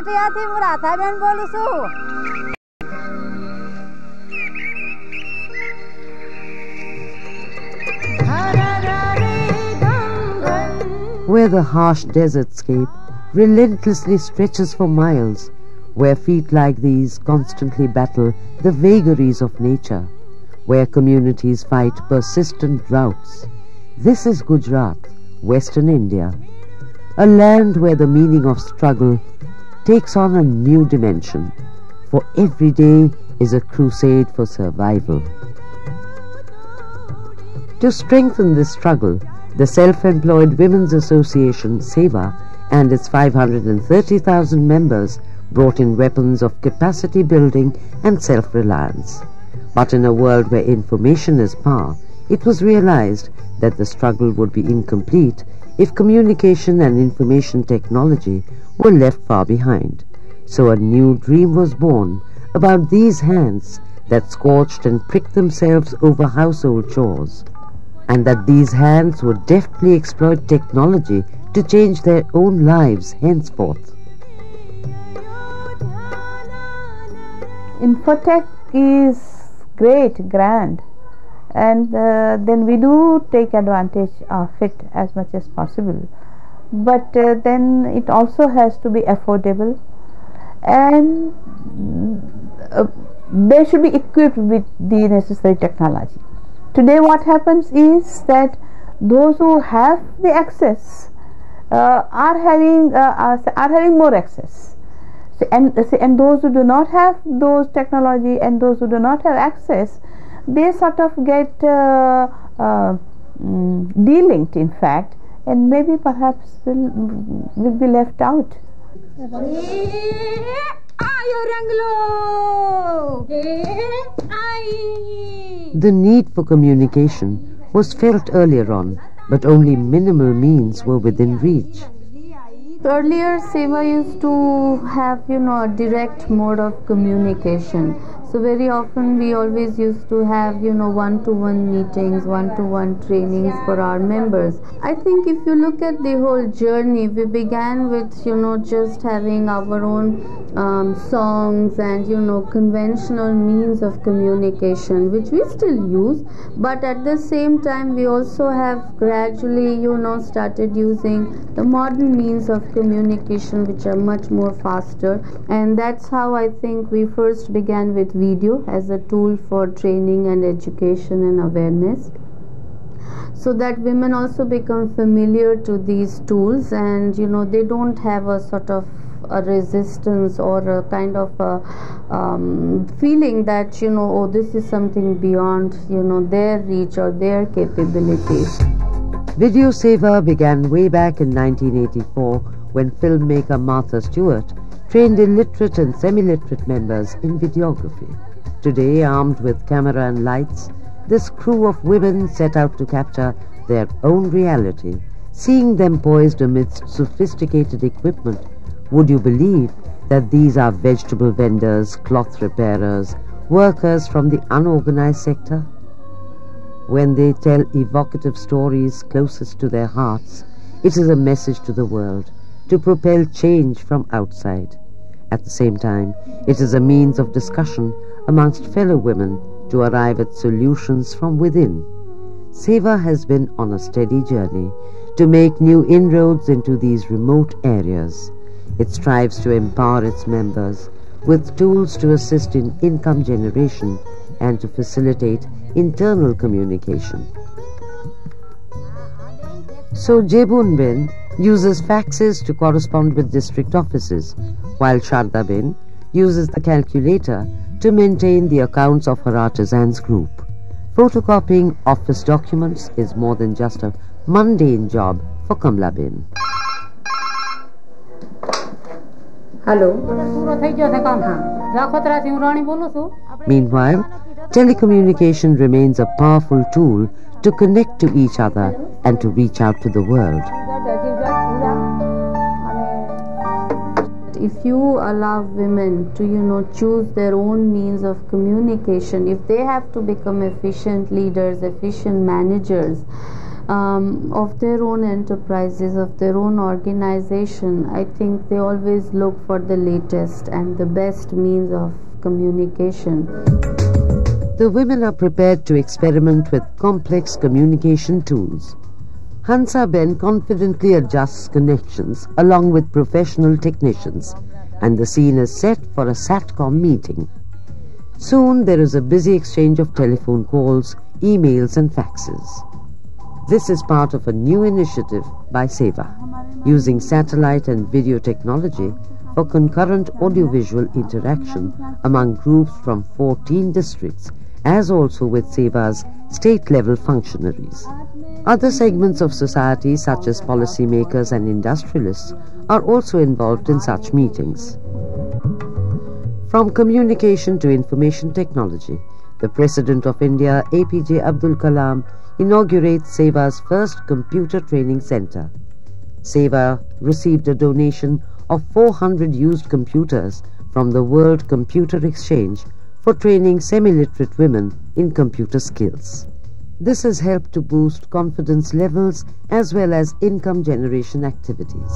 कटियाथी मुराथाबेन बोलु छु। Where the harsh desertscape relentlessly stretches for miles, where feet like these constantly battle the vagaries of nature, where communities fight persistent droughts. This is Gujarat, Western India, a land where the meaning of struggle takes on a new dimension, for every day is a crusade for survival. To strengthen this struggle, the Self-Employed Women's Association, Sewa, and its 530,000 members brought in weapons of capacity building and self-reliance. But in a world where information is power, it was realized that the struggle would be incomplete if communication and information technology were left far behind. So a new dream was born about these hands that scorched and pricked themselves over household chores, and that these hands would deftly exploit technology to change their own lives henceforth. Infotech is great, grand, and then we do take advantage of it as much as possible. But then it also has to be affordable, and they should be equipped with the necessary technology. Today what happens is that those who have the access are having more access, and those who do not have those technology and those who do not have access, they sort of get delinked, in fact, and maybe perhaps will be left out. The need for communication was felt earlier on, but only minimal means were within reach. Earlier, Sewa used to have, a direct mode of communication. So very often we always used to have, one-to-one meetings, one-to-one trainings for our members. I think if you look at the whole journey, we began with, just having our own songs and, conventional means of communication, which we still use. But at the same time, we also have gradually, started using the modern means of communication, which are much more faster. And that's how I think we first began with video as a tool for training and education and awareness, so that women also become familiar to these tools, and they don't have a sort of a resistance or a kind of a feeling that oh, this is something beyond their reach or their capabilities. Video Sewa began way back in 1984 when filmmaker Martha Stewart trained illiterate and semi-literate members in videography. Today, armed with camera and lights, this crew of women set out to capture their own reality, seeing them poised amidst sophisticated equipment. Would you believe that these are vegetable vendors, cloth repairers, workers from the unorganized sector? When they tell evocative stories closest to their hearts, it is a message to the world to propel change from outside. At the same time, it is a means of discussion amongst fellow women to arrive at solutions from within. Sewa has been on a steady journey to make new inroads into these remote areas. It strives to empower its members with tools to assist in income generation and to facilitate internal communication. So Jebunben uses faxes to correspond with district offices, while Shardaben uses the calculator to maintain the accounts of her artisans group. Photocopying office documents is more than just a mundane job for Kamlaben. Hello. Meanwhile, telecommunication remains a powerful tool to connect to each other and to reach out to the world. If you allow women to, choose their own means of communication, if they have to become efficient leaders, efficient managers, of their own enterprises, of their own organization, I think they always look for the latest and the best means of communication. The women are prepared to experiment with complex communication tools. Hansa-Ben confidently adjusts connections along with professional technicians, and the scene is set for a SATCOM meeting. Soon there is a busy exchange of telephone calls, emails and faxes. This is part of a new initiative by Sewa, using satellite and video technology for concurrent audiovisual interaction among groups from 14 districts, as also with Sewa's state-level functionaries. Other segments of society, such as policymakers and industrialists, are also involved in such meetings. From communication to information technology, the President of India, APJ Abdul Kalam, inaugurates Sewa's first computer training center. Sewa received a donation of 400 used computers from the World Computer Exchange for training semi-literate women in computer skills. This has helped to boost confidence levels as well as income generation activities.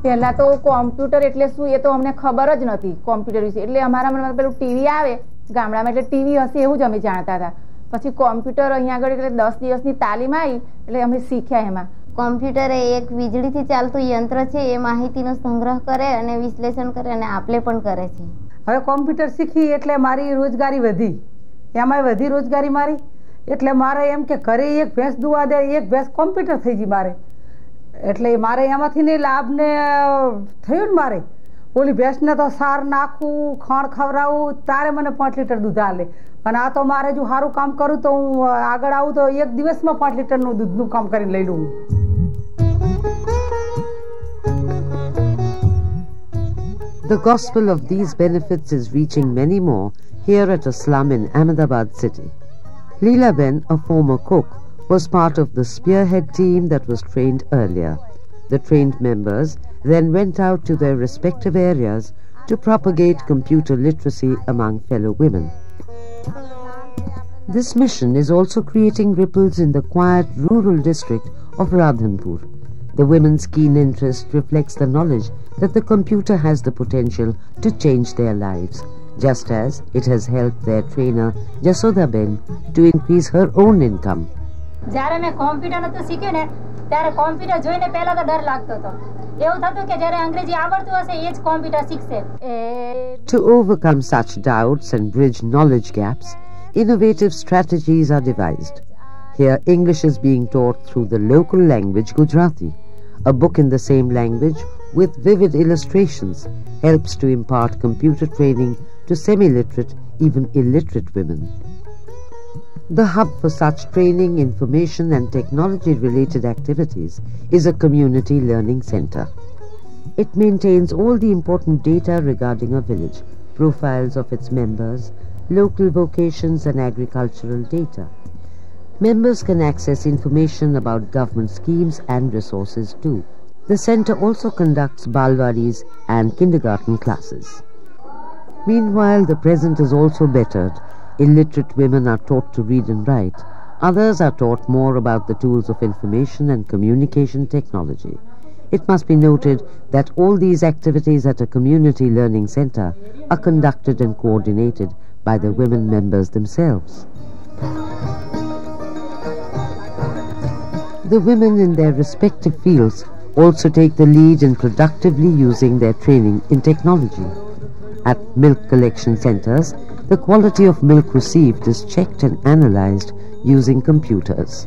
પહેલા તો computer એટલે શું એ તો અમને ખબર જ નથી computer વિશે એટલે અમારા મનમાં પેલું ટીવી આવે ગામડામાં એટલે ટીવી હશે એવું જ અમે જાણતા હતા પછી કોમ્પ્યુટર અહીંયા આગળ એટલે 10 દિવસની તાલીમ આવી એટલે અમે શીખ્યા એમાં. કોમ્પ્યુટર એ એક વીજળીથી ચાલતું યંત્ર છે એ માહિતીનો સંગ્રહ કરે અને વિશ્લેષણ કરે અને આપલે પણ કરે છે. હવે કોમ્પ્યુટર શીખી એટલે મારી રોજગારી વધી એમાં વધી રોજગારી મારી એટલે મારે એમ કે ઘરે એક ભેંસ દુવા દે એક ભેંસ કોમ્પ્યુટર થઈ ગઈ મારે એટલે મારે એમાંથી ને લાભ ને થયું ને મારે ઓલી ભેંસને તો સાર નાખવું ખણ ખવડાવું તારે મને 5 લીટર દૂધ આલે અને આ તો મારે જો સારું કામ કરું તો હું આગળ આવું તો એક દિવસમાં 5 લીટરનું દૂધનું કામ કરીને લઈ લઉં. The gospel of these benefits is reaching many more here at a slum in Ahmedabad city. ELABEN, a former cook, was part of the spearhead team that was trained earlier. The trained members then went out to their respective areas to propagate computer literacy among fellow women. This mission is also creating ripples in the quiet rural district of Radhanpur. The women's keen interest reflects the knowledge that the computer has the potential to change their lives, just as it has helped their trainer Jasodaben to increase her own income. જ્યારે મેં computer નતું શીખ્યું ને ત્યારે computer જોઈને પહેલા તો ડર લાગતો હતો એવું થતું કે જ્યારે અંગ્રેજી આવડતું હશે એ જ કોમ્પ્યુટર શીખશે. To overcome such doubts and bridge knowledge gaps, innovative strategies are devised. Here English is being taught through the local language Gujarati. A book in the same language with vivid illustrations helps to impart computer training to semi-literate, even illiterate women. The hub for such training, information and technology-related activities is a community learning center. It maintains all the important data regarding a village, profiles of its members, local vocations and agricultural data. Members can access information about government schemes and resources too. The center also conducts balwadis and kindergarten classes. Meanwhile, the present is also bettered. Illiterate women are taught to read and write. Others are taught more about the tools of information and communication technology. It must be noted that all these activities at a community learning center are conducted and coordinated by the women members themselves. The women in their respective fields also take the lead in productively using their training in technology. At milk collection centers, the quality of milk received is checked and analyzed using computers.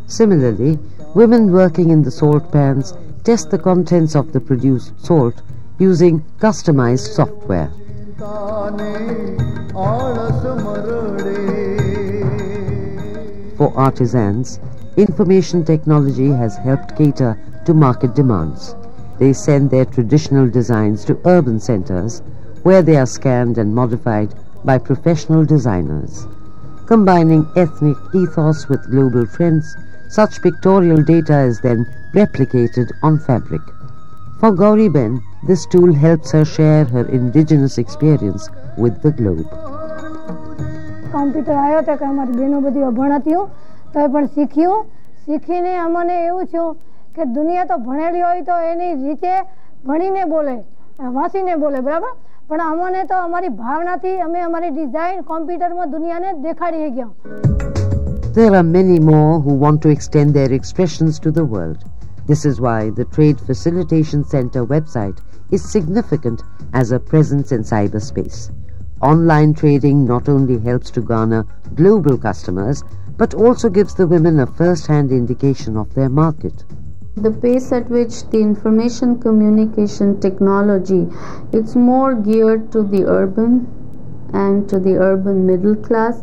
Similarly, women working in the salt pans test the contents of the produced salt using customized software. For artisans, information technology has helped cater to market demands. They send their traditional designs to urban centers where they are scanned and modified by professional designers. Combining ethnic ethos with global trends, such pictorial data is then replicated on fabric. For Gauriben, this tool helps her share her indigenous experience with the globe. Computer આવ્યો તો કે અમારી બહેનો બધી અભણ હતી તો પણ શીખીને અમને એવું થયું કે દુનિયા તો ભણેલી હોય તો એની રીતે ભણીને બોલે વાંચીને બોલે બરાબર પણ અમને તો અમારી ભાવનાથી અમે અમારી ડિઝાઇન કોમ્પ્યુટરમાં દુનિયાને દેખાડી ગયા. There are many more who want to extend their expressions to the world. This is why the Trade Facilitation Center website is significant as a presence in cyberspace. Online trading not only helps to garner global customers, but also gives the women a first-hand indication of their market. The pace at which the information communication technology, it's more geared to the urban and to the urban middle class,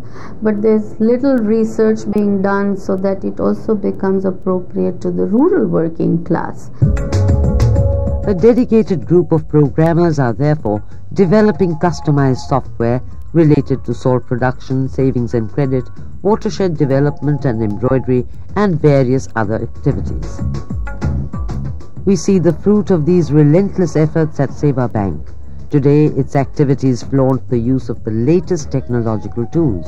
but there's little research being done so that it also becomes appropriate to the rural working class. A dedicated group of programmers are therefore developing customized software related to salt production, savings and credit, watershed development and embroidery, and various other activities. We see the fruit of these relentless efforts at Sewa Bank. Today, its activities flaunt the use of the latest technological tools.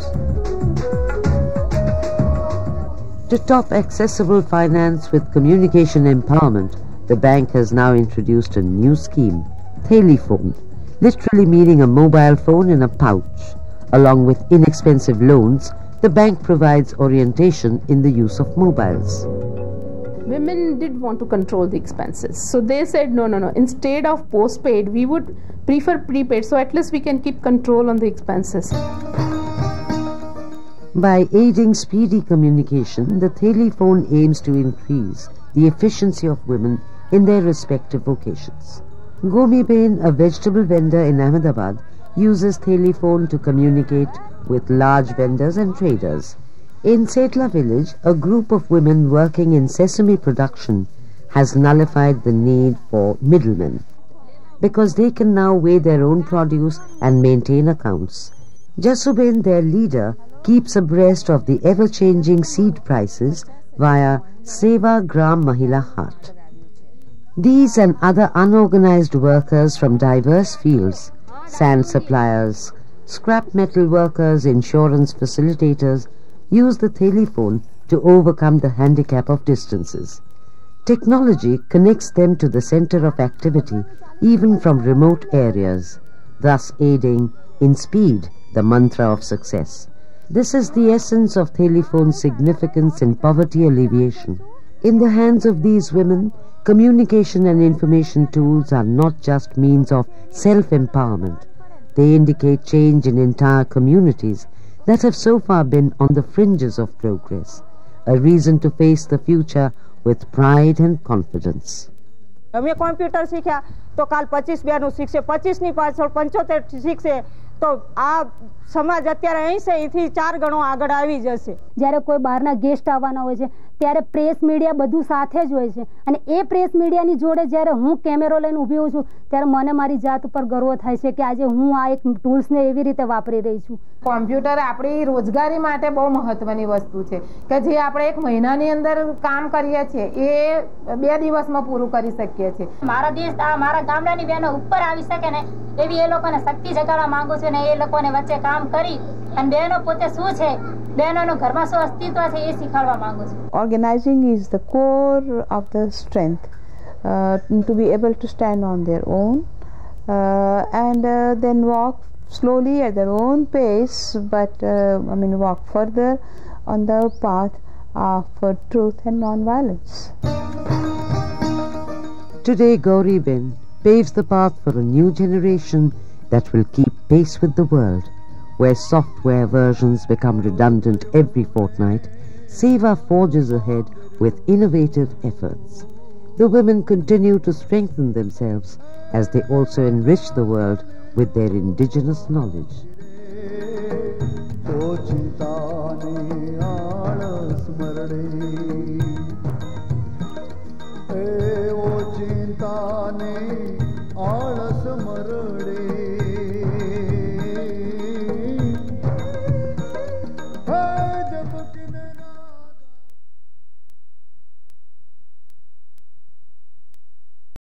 To top accessible finance with communication empowerment, the bank has now introduced a new scheme, Telephone, literally meaning a mobile phone in a pouch. Along with inexpensive loans, the bank provides orientation in the use of mobiles. Women did want to control the expenses, so they said no, instead of postpaid we would prefer prepaid, so at least we can keep control on the expenses. By aiding speedy communication, the telephone aims to increase the efficiency of women in their respective vocations. UMABEN, a vegetable vendor in Ahmedabad, uses telephone to communicate with large vendors and traders. In Setla village, a group of women working in sesame production has nullified the need for middlemen, because they can now weigh their own produce and maintain accounts. Jasuben, their leader, keeps abreast of the ever-changing seed prices via Sewa Gram Mahila Haat. These and other unorganized workers from diverse fields, sand suppliers, scrap metal workers, insurance facilitators, use the telephone to overcome the handicap of distances. Technology connects them to the center of activity even from remote areas, thus aiding in speed, the mantra of success. This is the essence of telephone's significance in poverty alleviation. In the hands of these women, communication and information tools are not just means of self-empowerment. They indicate change in entire communities that have so far been on the fringes of progress, a reason to face the future with pride and confidence. અમે computer શીખ્યા તો કાલ 25 નું શીખશે 25 ની પાછળ 75 શીખશે તો આ સમાજ અત્યારે અહીં છે અહીંથી 4 ગણો આગળ આવી જશે. જ્યારે કોઈ બહારના ગેસ્ટ આવવાના હોય છે ત્યારે પ્રેસ મીડિયા બધું સાથે જ હોય છે અને એ પ્રેસ મીડિયાની જોડે જ્યારે હું કેમેરો લઈને ઊભી હોઉં છું ત્યારે મને મારી જાત ઉપર ગર્વ થાય છે કે આજે હું આ એક ટૂલ્સને એવી રીતે વાપરી રહી છું. કોમ્પ્યુટર આપણી રોજગારી માટે બહુ મહત્વની વસ્તુ છે કે જે આપણે એક મહિનાની અંદર કામ કરીએ છીએ એ 2 દિવસમાં પૂરું કરી શકીએ છીએ. મારા દેશ મારા ગામડાની બહેનો ઉપર આવી શકે ને એવી એ લોકોને શક્તિ જગાડવા માંગુ છું ને એ લોકોને વચ્ચે કામ કરી અને બહેનો પોતે શું છે બહેનોનું ઘરમાં શું અસ્તિત્વ છે એ શીખવાડવા માંગુ છું. Organizing is the core of the strength to be able to stand on their own and then walk slowly at their own pace, but walk further on the path of truth and non-violence. Today, Gauriben paves the path for a new generation that will keep pace with the world. Where software versions become redundant every fortnight, Sewa forges ahead with innovative efforts. The women continue to strengthen themselves as they also enrich the world with their indigenous knowledge.